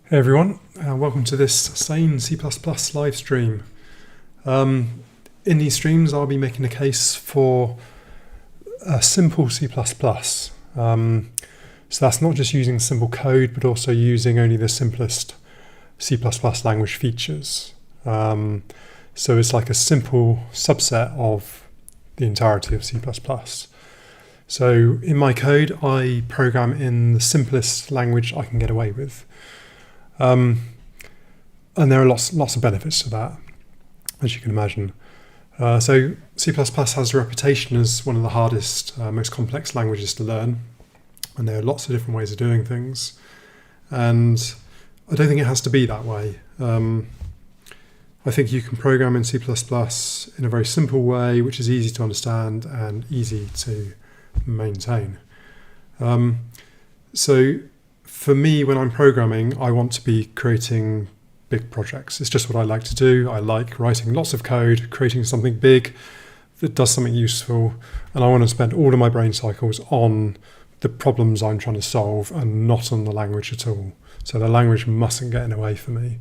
Hey everyone, welcome to this Sane C++ live stream. In these streams I'll be making a case for a simple C++. So that's not just using simple code, but also using only the simplest C++ language features. So it's like a simple subset of the entirety of C++. So in my code I program in the simplest language I can get away with. And there are lots of benefits to that, as you can imagine. So C++ has a reputation as one of the hardest, most complex languages to learn, and there are lots of different ways of doing things. And I don't think it has to be that way. I think you can program in C++ in a very simple way, which is easy to understand and easy to maintain. So for me, when I'm programming, I want to be creating big projects. It's just what I like to do. I like writing lots of code, creating something big that does something useful, and I want to spend all of my brain cycles on the problems I'm trying to solve and not on the language at all. So the language mustn't get in the way for me.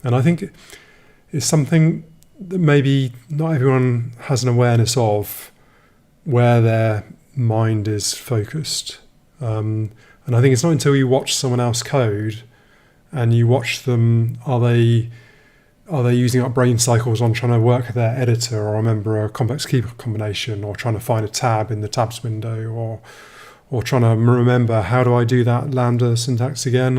And I think it's something that maybe not everyone has an awareness of, where their mind is focused. And I think it's not until you watch someone else code and you watch them, are they using up brain cycles on trying to work with their editor or remember a complex key combination, or trying to find a tab in the tabs window, or trying to remember, how do I do that lambda syntax again?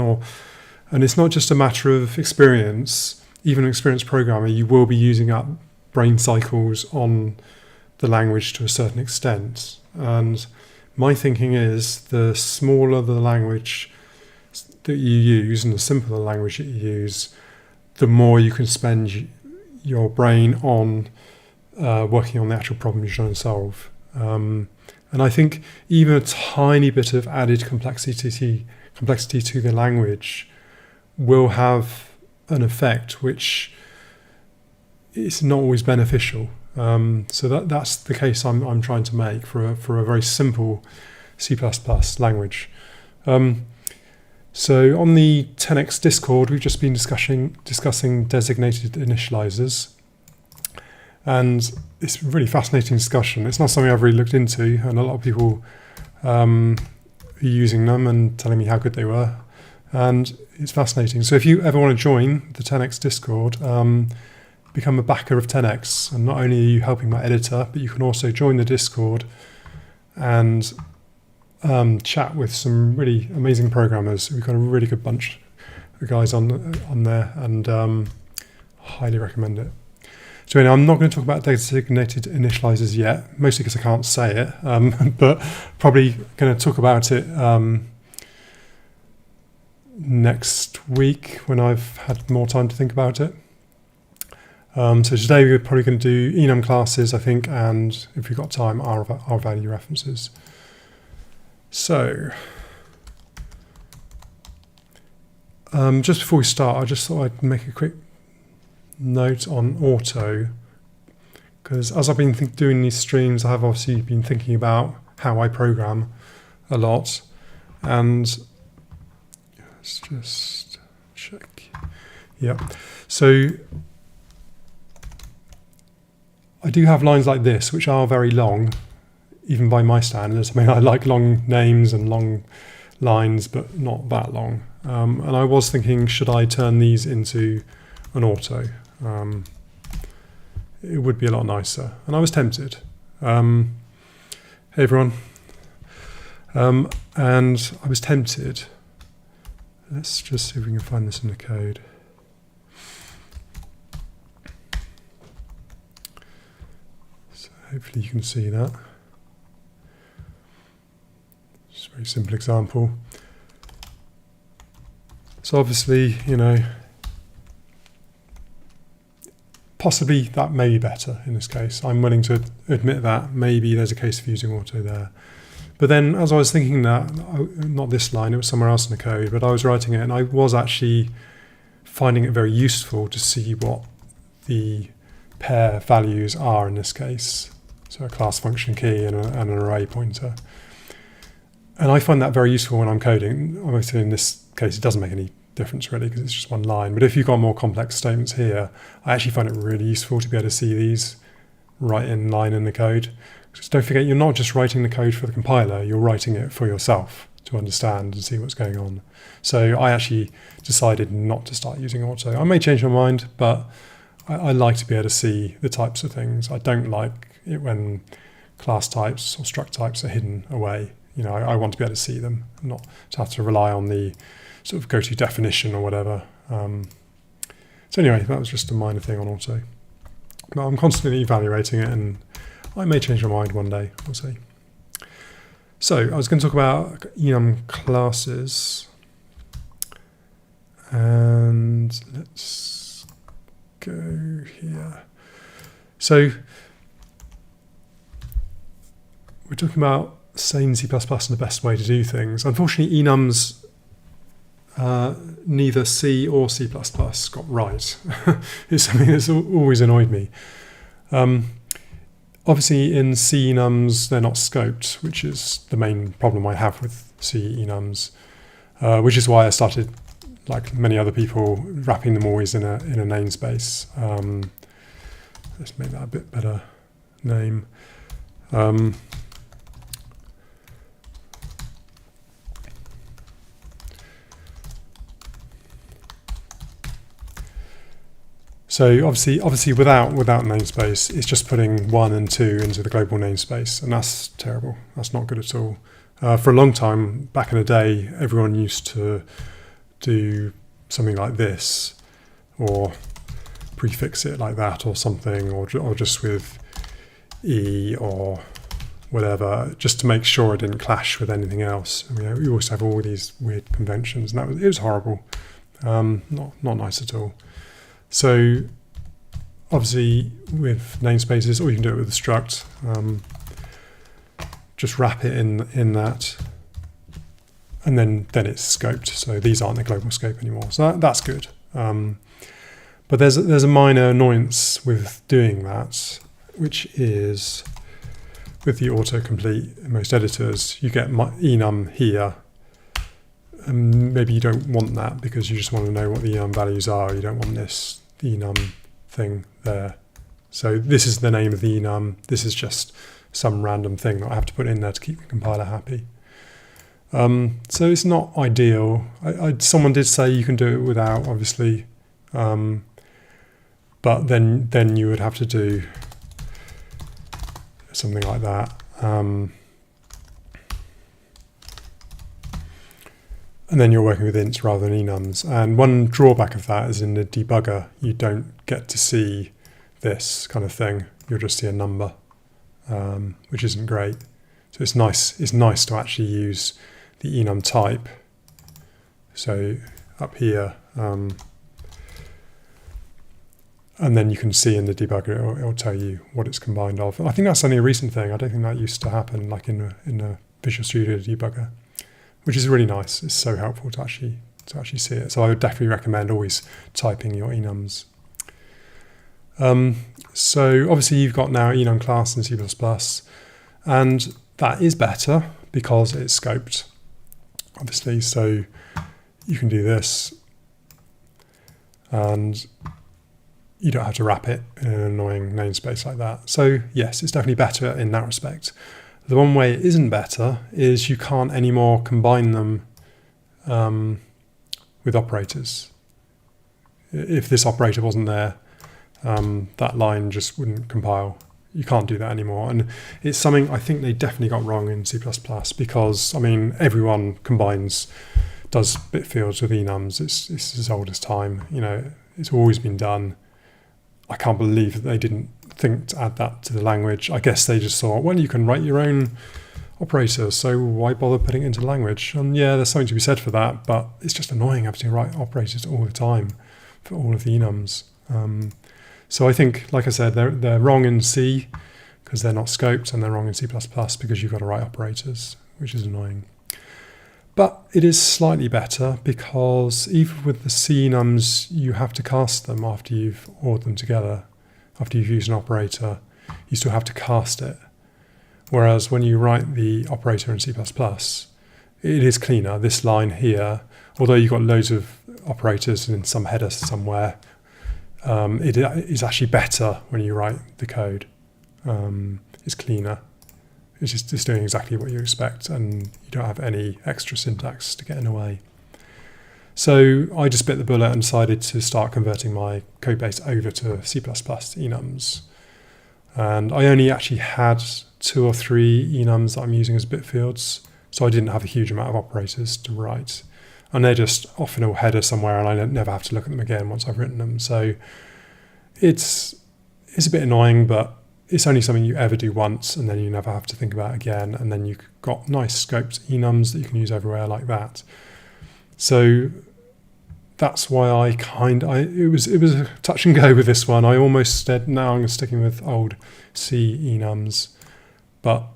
And it's not just a matter of experience. Even an experienced programmer, you will be using up brain cycles on the language to a certain extent. And my thinking is, the smaller the language that you use and the simpler the language that you use, the more you can spend your brain on working on the actual problem you're trying to solve. And I think even a tiny bit of added complexity to the language will have an effect which is not always beneficial. So that's the case I'm trying to make for a very simple C++ language. So on the 10x Discord, we've just been discussing designated initializers, and it's a really fascinating discussion. It's not something I've really looked into, and a lot of people are using them and telling me how good they were, and it's fascinating. So if you ever want to join the 10x Discord, become a backer of 10x, and not only are you helping my editor, but you can also join the Discord and chat with some really amazing programmers. We've got a really good bunch of guys on there, and highly recommend it. So anyway, I'm not going to talk about designated initializers yet, mostly because I can't say it, but probably going to talk about it next week when I've had more time to think about it. So today we're probably going to do enum classes, I think, and if we've got time, Rvalue references. So, just before we start, I just thought I'd make a quick note on auto, because as I've been doing these streams, I have obviously been thinking about how I program a lot, and let's just check. Yeah, so I do have lines like this, which are very long, even by my standards. I mean, I like long names and long lines, but not that long. And I was thinking, should I turn these into an auto? It would be a lot nicer. And I was tempted. Hey, everyone. And I was tempted. Let's just see if we can find this in the code. Hopefully you can see that. Just a very simple example. So obviously, possibly that may be better in this case. I'm willing to admit that maybe there's a case of using auto there. But then as I was thinking that, not this line, it was somewhere else in the code, but I was writing it and I was actually finding it very useful to see what the pair values are in this case. So a class function key and an array pointer. And I find that very useful when I'm coding. Obviously in this case it doesn't make any difference really, because it's just one line. But if you've got more complex statements here, I actually find it really useful to be able to see these right in line in the code. Just don't forget, you're not just writing the code for the compiler, you're writing it for yourself to understand and see what's going on. So I actually decided not to start using auto. I may change my mind, but I like to be able to see the types of things. I don't like it when class types or struct types are hidden away. I want to be able to see them, not to have to rely on the sort of go-to definition or whatever. So anyway, that was just a minor thing on auto. But I'm constantly evaluating it, and I may change my mind one day. We'll see. So I was going to talk about enum classes, and let's go here. So we're talking about Sane C++ and the best way to do things. Unfortunately, enums neither C or C++ got right. It's something that's always annoyed me. Obviously, in C enums, they're not scoped, which is the main problem I have with C enums, which is why I started, like many other people, wrapping them always in a namespace. Let's make that a bit better name. So obviously without namespace, it's just putting 1 and 2 into the global namespace, and that's terrible. That's not good at all. For a long time, back in the day, everyone used to do something like this, or prefix it like that or something, or just with E or whatever, just to make sure it didn't clash with anything else. We always have all these weird conventions, and it was horrible. Not nice at all. So obviously with namespaces, or you can do it with a struct, just wrap it in that, and then it's scoped. So these aren't the global scope anymore. So that's good. But there's a minor annoyance with doing that, which is with the autocomplete in most editors, you get enum here. And maybe you don't want that because you just want to know what the enum values are. You don't want the enum thing there. So this is the name of the enum. This is just some random thing that I have to put in there to keep the compiler happy. So it's not ideal. Someone did say you can do it without, obviously, but then you would have to do something like that. And then you're working with ints rather than enums. And one drawback of that is in the debugger, you don't get to see this kind of thing. You'll just see a number, which isn't great. So it's nice to actually use the enum type. So up here, and then you can see in the debugger, it'll tell you what it's combined of. I think that's only a recent thing. I don't think that used to happen like in a Visual Studio debugger, which is really nice. It's so helpful to actually see it. So I would definitely recommend always typing your enums. So obviously you've got now enum class in C++, and that is better because it's scoped, obviously. So you can do this, and you don't have to wrap it in an annoying namespace like that. So yes, it's definitely better in that respect. The one way it isn't better is you can't anymore combine them with operators. If this operator wasn't there, that line just wouldn't compile. You can't do that anymore. And it's something I think they definitely got wrong in C++ because, I mean, everyone does bit fields with enums. It's as old as time. It's always been done. I can't believe that they didn't think to add that to the language. I guess they just thought, well, you can write your own operator, so why bother putting it into language? And yeah, there's something to be said for that, but it's just annoying having to write operators all the time for all of the enums. So I think, like I said, they're wrong in C because they're not scoped, and they're wrong in C++ because you've got to write operators, which is annoying. But it is slightly better because even with the C enums, you have to cast them after you've ordered them together. After you've used an operator, you still have to cast it. Whereas when you write the operator in C++, it is cleaner. This line here, although you've got loads of operators and some header somewhere, it is actually better when you write the code. It's cleaner. It's doing exactly what you expect, and you don't have any extra syntax to get in the way. So I just bit the bullet and decided to start converting my codebase over to C++ enums. And I only actually had 2 or 3 enums that I'm using as bit fields, so I didn't have a huge amount of operators to write. And they're just off in a header somewhere, and I never have to look at them again once I've written them. So it's a bit annoying, but it's only something you ever do once, and then you never have to think about it again. And then you've got nice scoped enums that you can use everywhere like that. So that's why it was a touch and go with this one. I almost said, no, I'm sticking with old C enums, but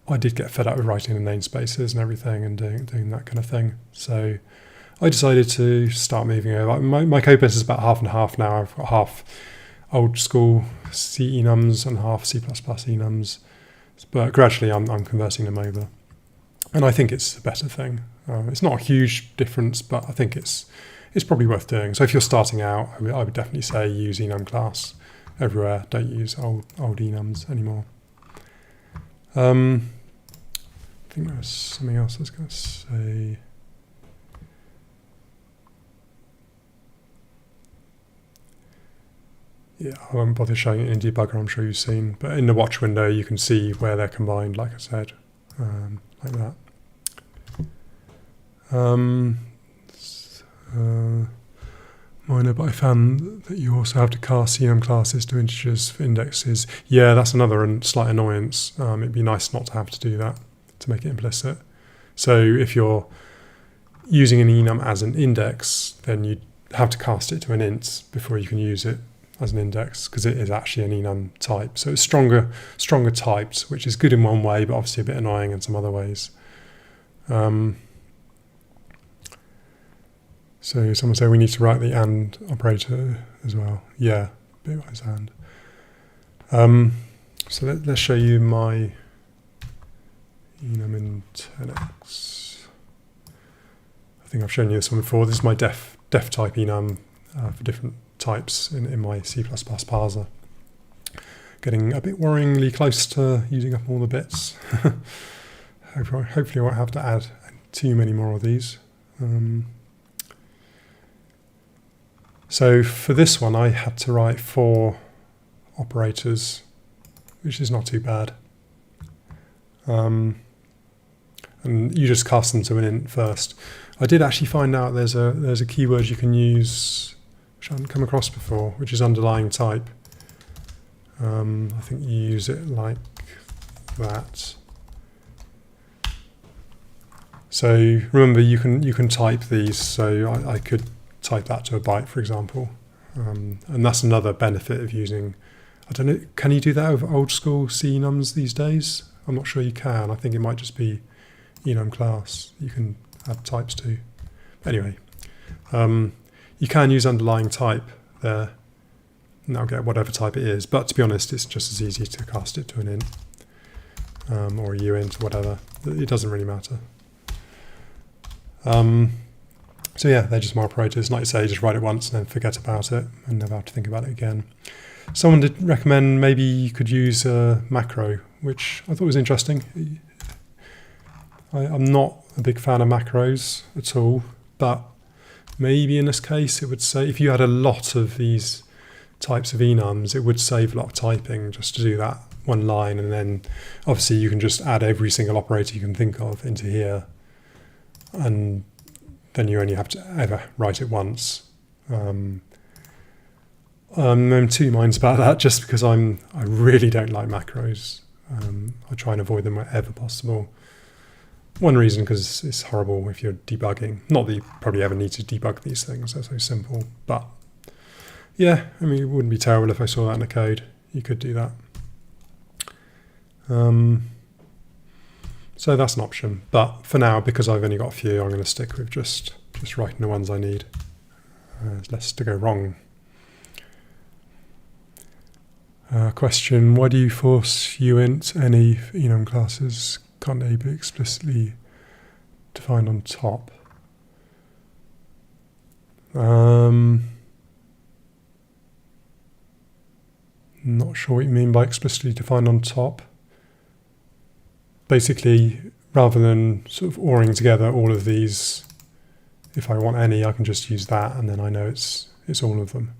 I did get fed up with writing the namespaces and everything and doing that kind of thing. So I decided to start moving over. My codebase is about half and half now. I've got half old school C enums and half C++ enums, but gradually I'm converting them over. And I think it's a better thing. It's not a huge difference, but I think it's probably worth doing. So if you're starting out, I would definitely say use enum class everywhere. Don't use old enums anymore. I think there was something else I was going to say. Yeah, I won't bother showing it in debugger, I'm sure you've seen. But in the watch window, you can see where they're combined, like I said, like that. Minor, but I found that you also have to cast enum classes to integers for indexes. Yeah, that's another slight annoyance. It'd be nice not to have to do that, to make it implicit. So if you're using an enum as an index, then you have to cast it to an int before you can use it as an index, because it is actually an enum type. So it's stronger typed, which is good in one way, but obviously a bit annoying in some other ways. So someone said we need to write the AND operator as well. Yeah, Bitwise AND. So let's show you my enum in 10x. I think I've shown you this one before. This is my def type enum for different types in my C++ parser. Getting a bit worryingly close to using up all the bits. Hopefully I won't have to add too many more of these. So for this one, I had to write 4 operators, which is not too bad. And you just cast them to an int first. I did actually find out there's a keyword you can use, which I haven't come across before, which is underlying type. I think you use it like that. So remember, you can type these. So I could type that to a byte, for example, and that's another benefit of using. I don't know. Can you do that with old school C enums these days? I'm not sure you can. I think it might just be enum class you can add types to. Anyway, you can use underlying type there, and that'll get whatever type it is. But to be honest, it's just as easy to cast it to an int or a uint or whatever. It doesn't really matter. So yeah, they're just more operators. Like I say, just write it once and then forget about it and never have to think about it again. Someone did recommend maybe you could use a macro, which I thought was interesting. I'm not a big fan of macros at all, but maybe in this case it would say, if you had a lot of these types of enums, it would save a lot of typing just to do that one line, and then obviously you can just add every single operator you can think of into here, and then you only have to ever write it once. I'm in 2 minds about that, just because I really don't like macros. I try and avoid them wherever possible. One reason, because it's horrible if you're debugging. Not that you probably ever need to debug these things, they're so simple. But yeah, I mean, it wouldn't be terrible if I saw that in the code. You could do that. So that's an option. But for now, because I've only got a few, I'm going to stick with just writing the ones I need. There's less to go wrong. Question, why do you force uint any enum classes? Can't they be explicitly defined on top. Not sure what you mean by explicitly defined on top. Basically, rather than sort of oring together all of these, if I want any, I can just use that, and then I know it's all of them.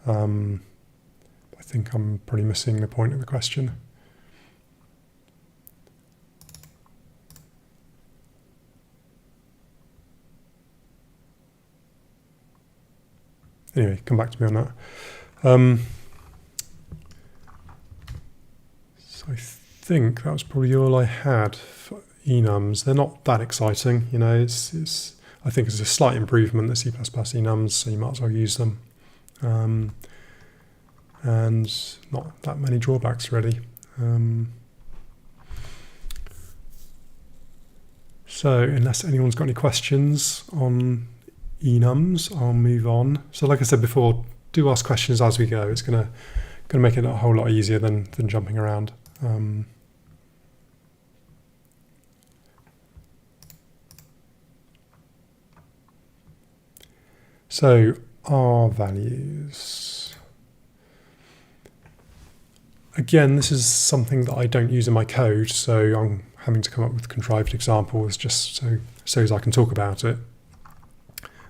I think I'm probably missing the point of the question. Anyway, come back to me on that. So I think that was probably all I had for enums. They're not that exciting, you know. I think it's a slight improvement, the C++ enums, so you might as well use them. And not that many drawbacks really. So unless anyone's got any questions on enums, I'll move on. So like I said before, do ask questions as we go. It's gonna make it a whole lot easier than jumping around. So R values. Again, this is something that I don't use in my code, so I'm having to come up with contrived examples just so as I can talk about it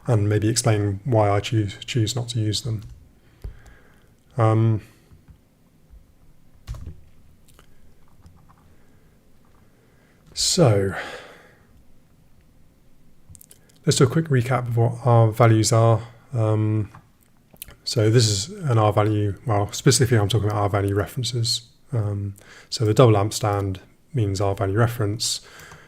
and maybe explain why I choose not to use them. So let's do a quick recap of what R values are. So this is an R value, well, specifically I'm talking about R value references. So the double ampersand means R value reference.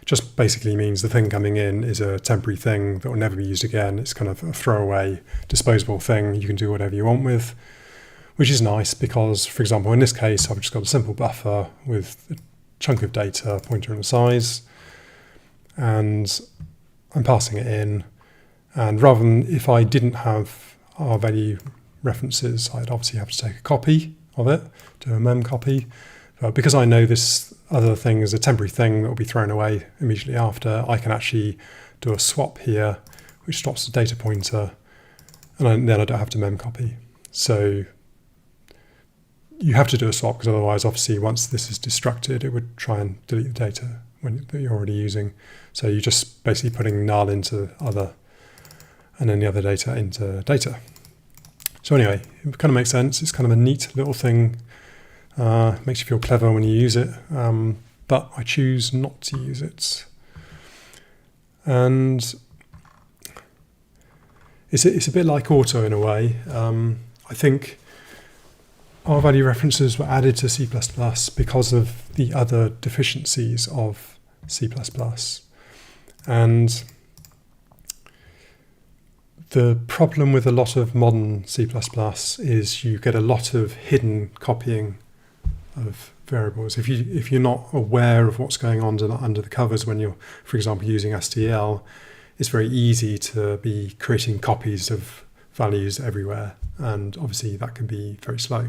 Just basically means the thing coming in is a temporary thing that will never be used again. It's kind of a throwaway, disposable thing you can do whatever you want with, which is nice because, for example, in this case, I've just got a simple buffer with a chunk of data, pointer and a size, and I'm passing it in. And rather than if I didn't have R value references, I'd obviously have to take a copy of it, do a mem copy. But because I know this other thing is a temporary thing that will be thrown away immediately after, I can actually do a swap here, which stops the data pointer, and then I don't have to mem copy. So you have to do a swap because otherwise, obviously, once this is destructed, it would try and delete the data that you're already using. So you're just basically putting null into other, and then the other data into data. So anyway, it kind of makes sense. It's kind of a neat little thing. Makes you feel clever when you use it, but I choose not to use it. And it's a bit like auto in a way. I think R value references were added to C++ because of the other deficiencies of C++. And the problem with a lot of modern C++ is you get a lot of hidden copying of variables. If you're not aware of what's going on under the covers when you're, for example, using STL, it's very easy to be creating copies of values everywhere, and obviously that can be very slow.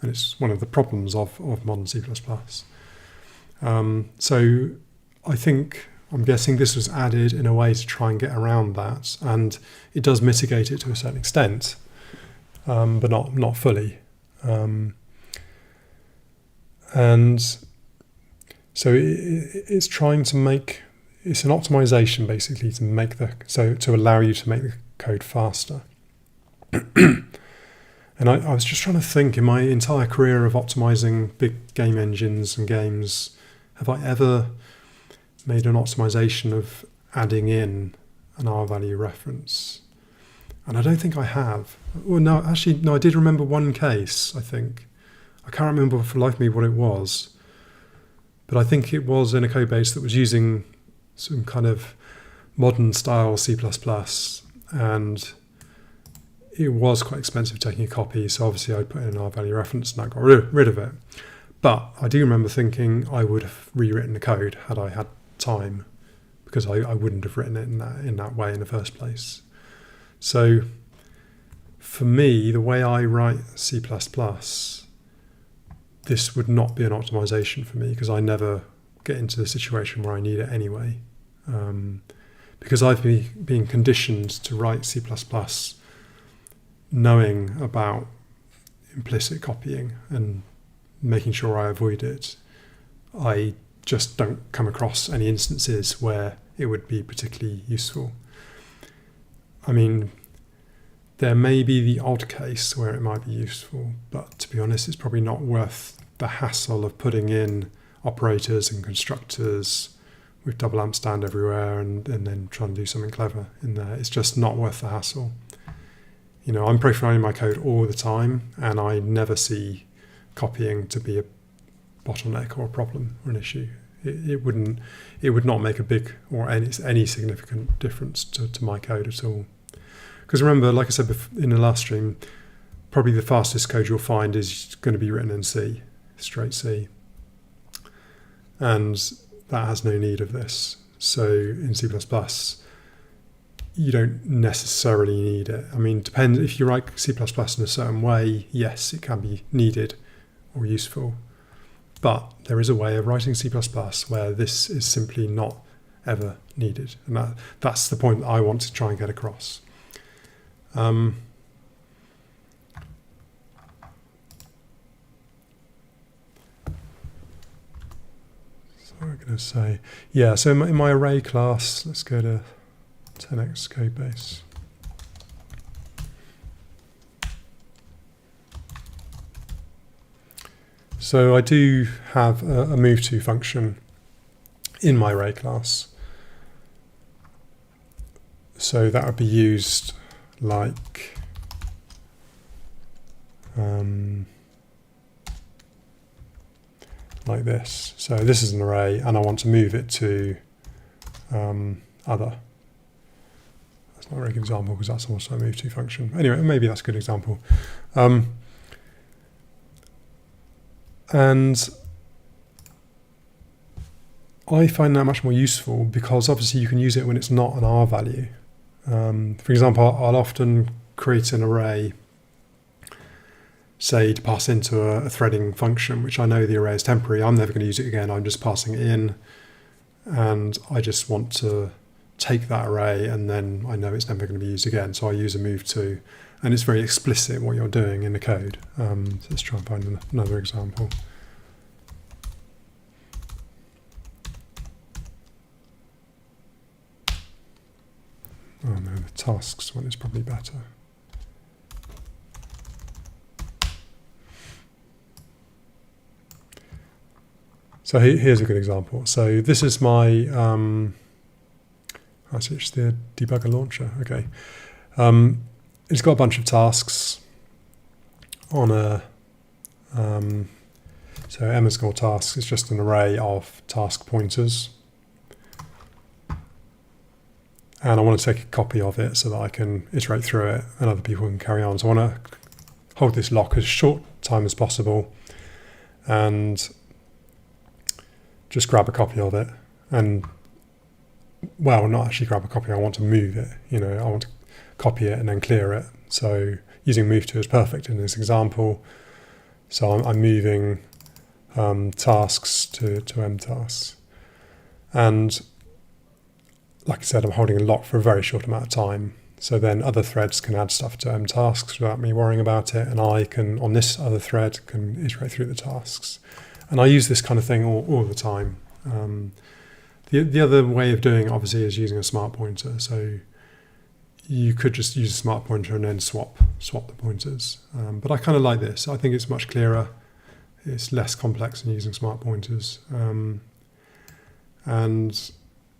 And it's one of the problems of modern C++. So I'm guessing this was added in a way to try and get around that, and it does mitigate it to a certain extent, but not fully. And so it's trying to make, it's an optimization basically to allow you to make the code faster. And I was just trying to think, in my entire career of optimizing big game engines and games, have I ever made an optimization of adding in an R value reference? And I don't think I have. Well, no, actually, no, I did remember one case, I think. I can't remember for the life of me what it was, but I think it was in a code base that was using some kind of modern style C++, and it was quite expensive taking a copy, so obviously I'd put in an R value reference and I got rid of it. But I do remember thinking I would have rewritten the code had I had time, because I wouldn't have written it in that way in the first place. So for me, the way I write C++, this would not be an optimization for me because I never get into the situation where I need it anyway. because I've been conditioned to write C++ knowing about implicit copying and making sure I avoid it. I just don't come across any instances where it would be particularly useful. I mean, there may be the odd case where it might be useful, but to be honest, it's probably not worth the hassle of putting in operators and constructors with double ampersand everywhere and then trying to do something clever in there. It's just not worth the hassle. You know, I'm profiling my code all the time, and I never see copying to be a bottleneck or a problem or an issue. It would not make a big or any significant difference to my code at all. Because remember, like I said in the last stream, probably the fastest code you'll find is going to be written in C, straight C. And that has no need of this. So in C++, you don't necessarily need it. I mean, depends if you write C++ in a certain way, yes, it can be needed or useful. But there is a way of writing C++ where this is simply not ever needed. And that's the point that I want to try and get across. So I'm going to say, yeah, so in my array class, let's go to 10x codebase. So I do have a MoveTo function in my array class. So that would be used like this. So this is an array, and I want to move it to other. That's not a very good example because that's also a MoveTo function. Anyway, maybe that's a good example. And I find that much more useful because obviously you can use it when it's not an Rvalue. For example, I'll often create an array, say to pass into a threading function, which I know the array is temporary. I'm never going to use it again. I'm just passing it in, and I just want to take that array, and then I know it's never going to be used again. So I use a MoveTo, and it's very explicit what you're doing in the code. So let's try and find another example. Oh no, the tasks one is probably better. So here's a good example. So this is my, actually it's the debugger launcher, okay. It's got a bunch of tasks on a, so m_tasks tasks is just an array of task pointers. And I want to take a copy of it so that I can iterate through it and other people can carry on. So I want to hold this lock as short time as possible and just grab a copy of it. And, well, not actually grab a copy, I want to move it. You know, I want to copy it and then clear it. So using MoveTo is perfect in this example. So I'm moving tasks to m tasks. And like I said, I'm holding a lock for a very short amount of time. So then other threads can add stuff to m tasks without me worrying about it. And I can, on this other thread, can iterate through the tasks. And I use this kind of thing all the time. The other way of doing it, obviously, is using a smart pointer. So you could just use a smart pointer and then swap the pointers. But I kind of like this. I think it's much clearer. It's less complex than using smart pointers. And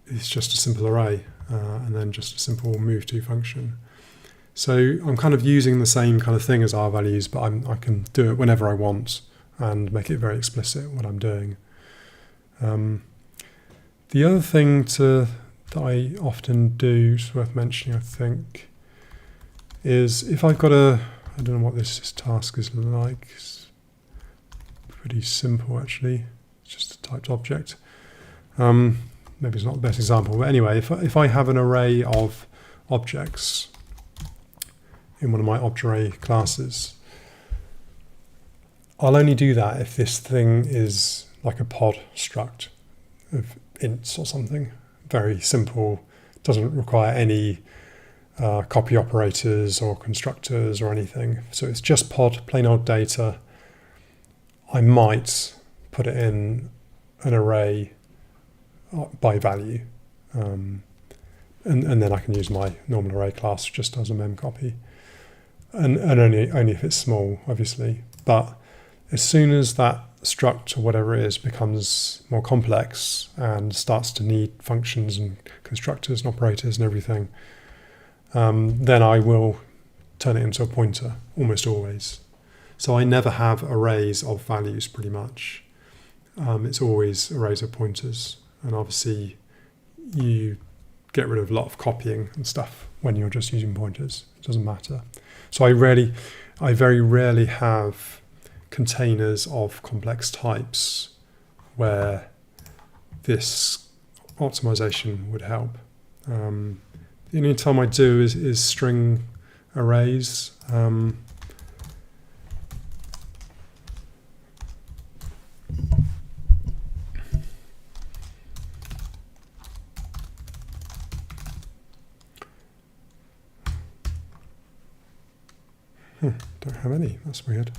it's just a simple array and then just a simple MoveTo function. So I'm kind of using the same kind of thing as Rvalues, but I can do it whenever I want and make it very explicit what I'm doing. The other thing that I often do, it's worth mentioning, I think, is if I've got I don't know what this task is like. It's pretty simple, actually. It's just a typed object. Maybe it's not the best example, but anyway, if I have an array of objects in one of my object array classes, I'll only do that if this thing is like a pod struct of ints or something. very simple, doesn't require any copy operators or constructors or anything. So it's just pod, plain old data. I might put it in an array by value. And then I can use my normal array class just as a mem copy. And only if it's small, obviously. But as soon as that struct or whatever it is becomes more complex and starts to need functions and constructors and operators and everything, then I will turn it into a pointer almost always. So I never have arrays of values pretty much. It's always arrays of pointers. And obviously you get rid of a lot of copying and stuff when you're just using pointers. It doesn't matter. So I very rarely have containers of complex types where this optimization would help. The only time I do is string arrays. Don't have any, that's weird.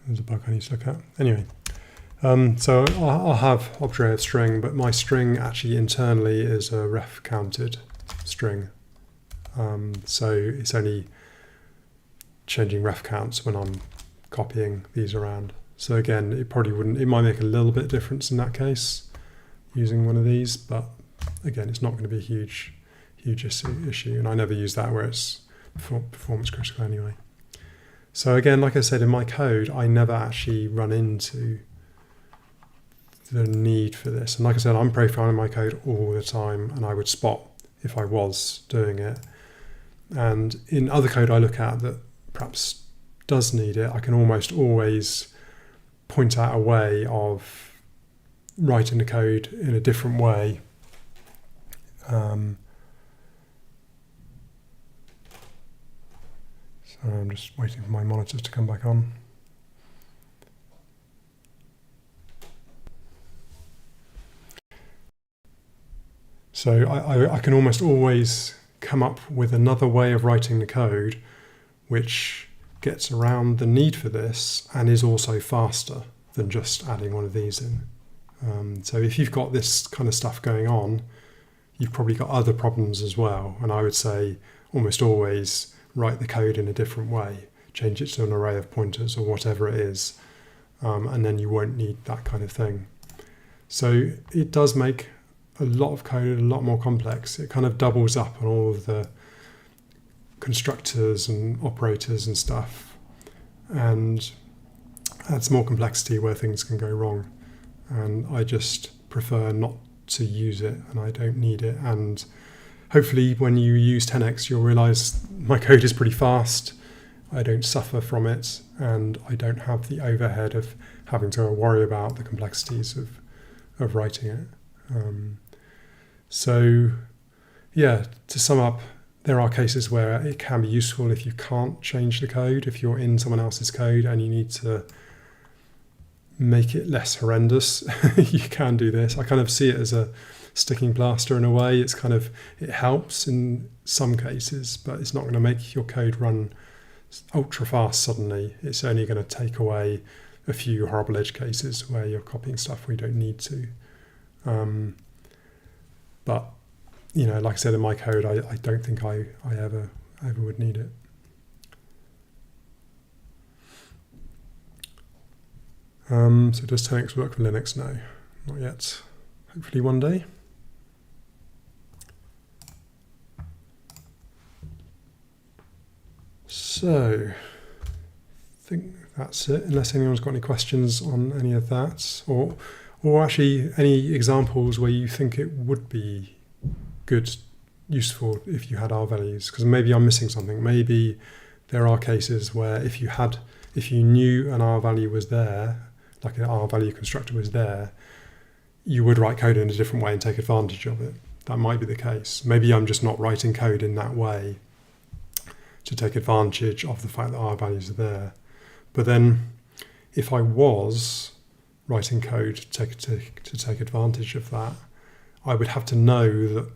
There's a bug I need to look at. Anyway, so I'll have object of string, but my string actually internally is a ref counted string. So it's only changing ref counts when I'm copying these around. So again, it probably wouldn't, it might make a little bit of difference in that case using one of these, but again, it's not going to be a huge issue. And I never use that where it's performance critical anyway. So again, like I said, in my code, I never actually run into the need for this. And like I said, I'm profiling my code all the time, and I would spot if I was doing it. And in other code I look at that perhaps does need it, I can almost always point out a way of writing the code in a different way. So I'm just waiting for my monitors to come back on. So I can almost always come up with another way of writing the code which gets around the need for this and is also faster than just adding one of these in. So if you've got this kind of stuff going on, you've probably got other problems as well. And I would say almost always write the code in a different way, change it to an array of pointers or whatever it is, and then you won't need that kind of thing. So it does make a lot of code a lot more complex. It kind of doubles up on all of the constructors and operators and stuff, and adds more complexity where things can go wrong. And I just prefer not to use it, and I don't need it. And hopefully when you use 10x, you'll realize my code is pretty fast. I don't suffer from it, and I don't have the overhead of having to worry about the complexities of writing it. So yeah, to sum up, there are cases where it can be useful if you can't change the code, if you're in someone else's code and you need to make it less horrendous. You can do this. I kind of see it as a sticking plaster in a way. It's kind of, it helps in some cases, but it's not going to make your code run ultra fast suddenly. It's only going to take away a few horrible edge cases where you're copying stuff we don't need to. But you know, like I said, in my code, I don't think I ever would need it. So does 10x work for Linux? No, not yet. Hopefully one day. So I think that's it, unless anyone's got any questions on any of that, or actually any examples where you think it would be good, useful if you had R values, because maybe I'm missing something. Maybe there are cases where if you knew an R value was there, like an R value constructor was there, you would write code in a different way and take advantage of it. That might be the case. Maybe I'm just not writing code in that way to take advantage of the fact that R values are there. But then if I was writing code to take advantage of that, I would have to know that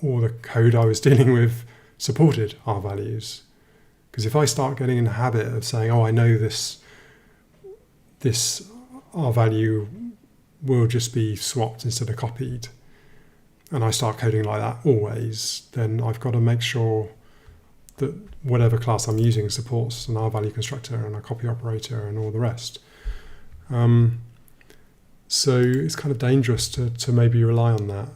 all the code I was dealing with supported R values. Because if I start getting in the habit of saying, oh, I know this R value will just be swapped instead of copied, and I start coding like that always, then I've got to make sure that whatever class I'm using supports an R value constructor and a copy operator and all the rest. So it's kind of dangerous to maybe rely on that.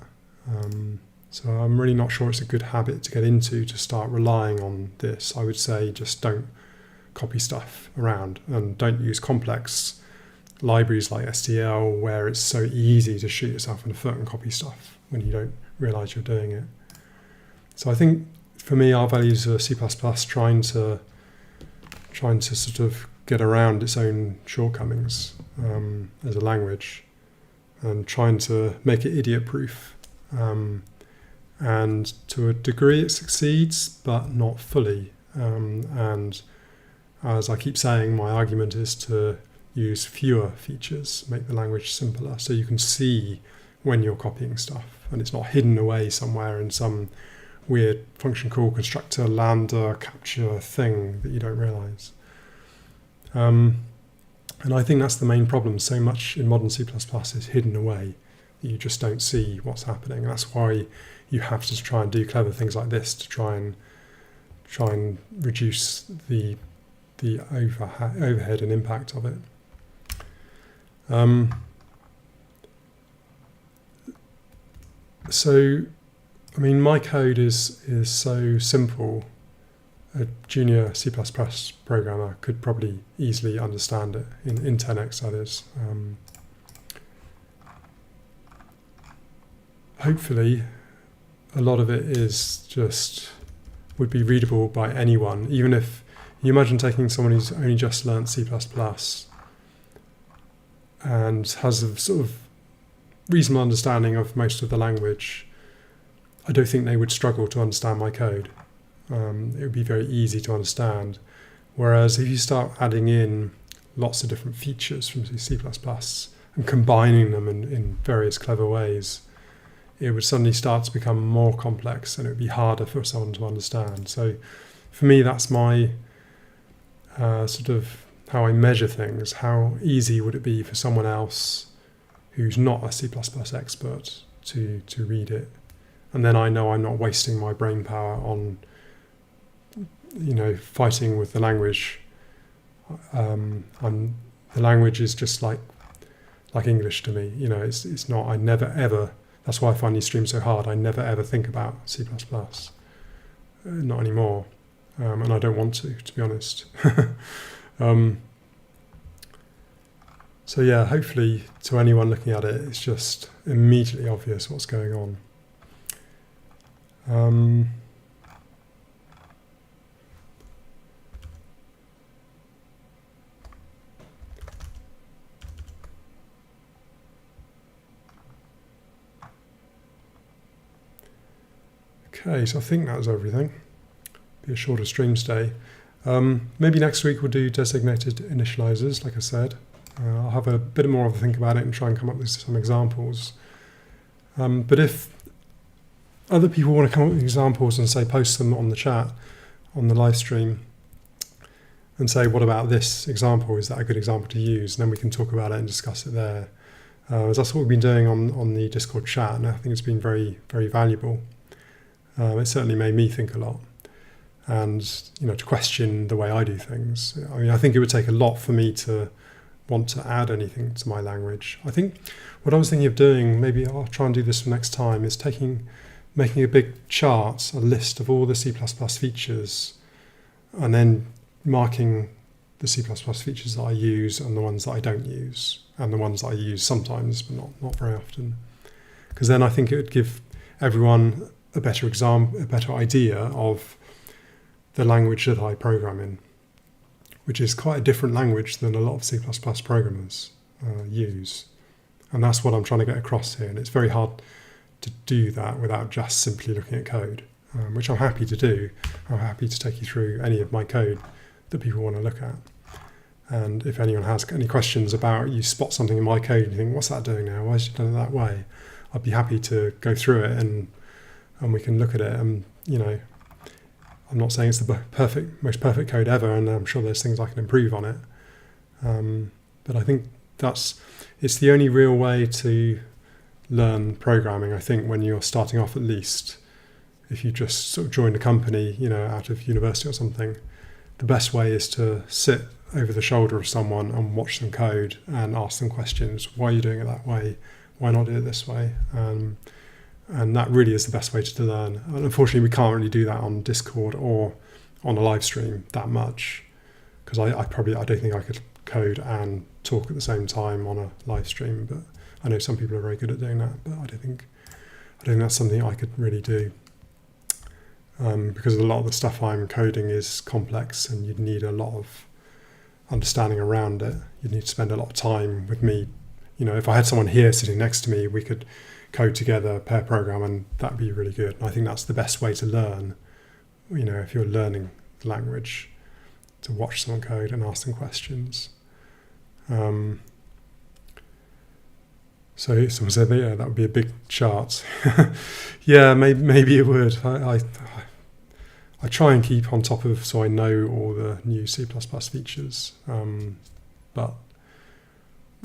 So I'm really not sure it's a good habit to get into, to start relying on this. I would say just don't copy stuff around, and don't use complex libraries like STL where it's so easy to shoot yourself in the foot and copy stuff when you don't realize you're doing it. So I think for me, R values are C++ trying to sort of get around its own shortcomings as a language, and trying to make it idiot-proof. And to a degree it succeeds, but not fully. And as I keep saying, my argument is to use fewer features, make the language simpler, so you can see when you're copying stuff, and it's not hidden away somewhere in some weird function call, constructor, lambda, capture thing that you don't realize. And I think that's the main problem. So much in modern C++ is hidden away that you just don't see what's happening. And that's why you have to try and do clever things like this to try and reduce the overhead and impact of it. So, I mean, my code is so simple. A junior C++ programmer could probably easily understand it in 10x, that is. Hopefully, a lot of it would be readable by anyone, even if you imagine taking someone who's only just learnt C++ and has a sort of reasonable understanding of most of the language. I don't think they would struggle to understand my code. It would be very easy to understand. Whereas if you start adding in lots of different features from C++ and combining them in various clever ways, it would suddenly start to become more complex, and it would be harder for someone to understand. So for me, that's my sort of how I measure things. How easy would it be for someone else who's not a C++ expert to read it? And then I know I'm not wasting my brain power on fighting with the language. The language is just like English to me. It's not. I never ever. That's why I find these streams so hard. I never ever think about C++. Not anymore, and I don't want to be honest. So yeah, hopefully to anyone looking at it, it's just immediately obvious what's going on. Okay, so I think that was everything. Be a shorter stream today. Maybe next week we'll do designated initializers, like I said. I'll have a bit more of a think about it and try and come up with some examples. But if other people want to come up with examples and say post them on the chat, on the live stream, and say, what about this example? Is that a good example to use? And then we can talk about it and discuss it there. As that's what we've been doing on the Discord chat, and I think it's been very, very valuable. It certainly made me think a lot, and to question the way I do things. I mean, I think it would take a lot for me to want to add anything to my language. I think what I was thinking of doing, maybe I'll try and do this for next time, is making a big chart, a list of all the C++ features, and then marking the C++ features that I use and the ones that I don't use, and the ones that I use sometimes but not very often. Because then I think it would give everyone a better idea of the language that I program in, which is quite a different language than a lot of C++ programmers use. And that's what I'm trying to get across here. And it's very hard to do that without just simply looking at code, which I'm happy to do. I'm happy to take you through any of my code that people want to look at. And if anyone has any questions about, you spot something in my code and you think, what's that doing now? Why is it done it that way? I'd be happy to go through it and we can look at it. And, I'm not saying it's the most perfect code ever, and I'm sure there's things I can improve on it. But I think it's the only real way to learn programming, I think, when you're starting off at least. If you just sort of join a company, out of university or something, the best way is to sit over the shoulder of someone and watch them code and ask them questions. Why are you doing it that way? Why not do it this way? And that really is the best way to learn. And unfortunately, we can't really do that on Discord or on a live stream that much, because I don't think I could code and talk at the same time on a live stream. But I know some people are very good at doing that, but I don't think that's something I could really do, because a lot of the stuff I'm coding is complex, and you'd need a lot of understanding around it. You'd need to spend a lot of time with me. If I had someone here sitting next to me, we could code together, pair program, and that'd be really good. And I think that's the best way to learn, if you're learning the language, to watch someone code and ask them questions. So someone said, that would be a big chart. Yeah, maybe it would. I try and keep on top of, so I know all the new C++ features, but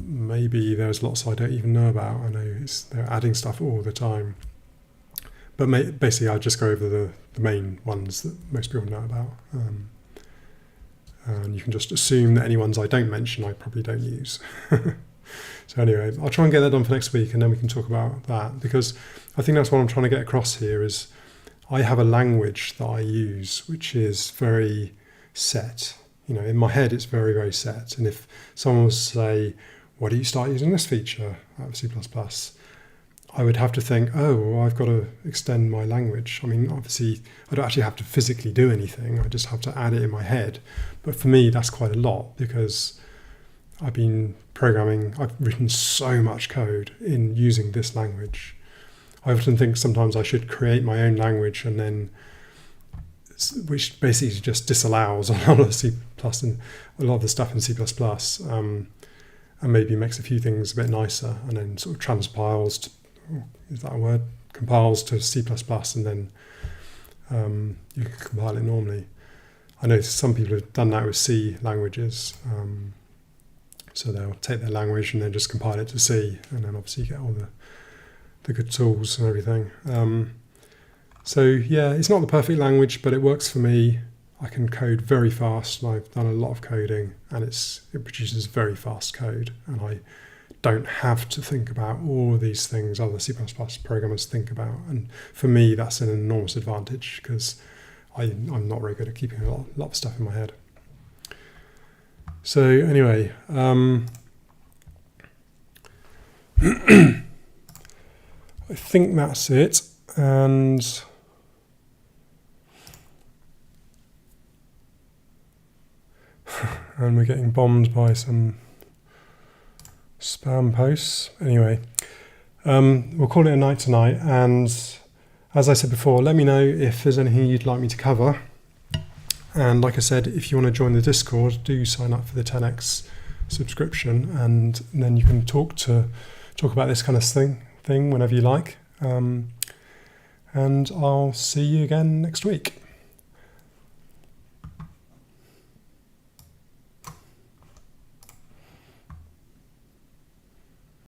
maybe there's lots I don't even know about. I know they're adding stuff all the time. But basically, I just go over the main ones that most people know about. And you can just assume that any ones I don't mention, I probably don't use. So anyway, I'll try and get that done for next week, and then we can talk about that. Because I think that's what I'm trying to get across here is I have a language that I use, which is very set. In my head, it's very, very set. And if someone was to say, why do you start using this feature out of C++? I would have to think, I've got to extend my language. I mean, obviously, I don't actually have to physically do anything. I just have to add it in my head. But for me, that's quite a lot, because I've been programming. I've written so much code in using this language. I often think sometimes I should create my own language, and then, which basically just disallows a lot of C++ and a lot of the stuff in C++. And maybe makes a few things a bit nicer, and then sort of transpiles to, is that a word? Compiles to C++, and then you can compile it normally. I know some people have done that with C languages. So they'll take their language and then just compile it to C, and then obviously you get all the good tools and everything. So yeah, it's not the perfect language, but it works for me. I can code very fast, and I've done a lot of coding, and it produces very fast code, and I don't have to think about all these things other C++ programmers think about. And for me, that's an enormous advantage, because I'm not very good at keeping a lot of stuff in my head. So anyway, I think that's it, and we're getting bombed by some spam posts. Anyway, we'll call it a night tonight, and as I said before, let me know if there's anything you'd like me to cover. And like I said, if you want to join the Discord, do sign up for the 10x subscription, and then you can talk about this kind of thing whenever you like. And I'll see you again next week.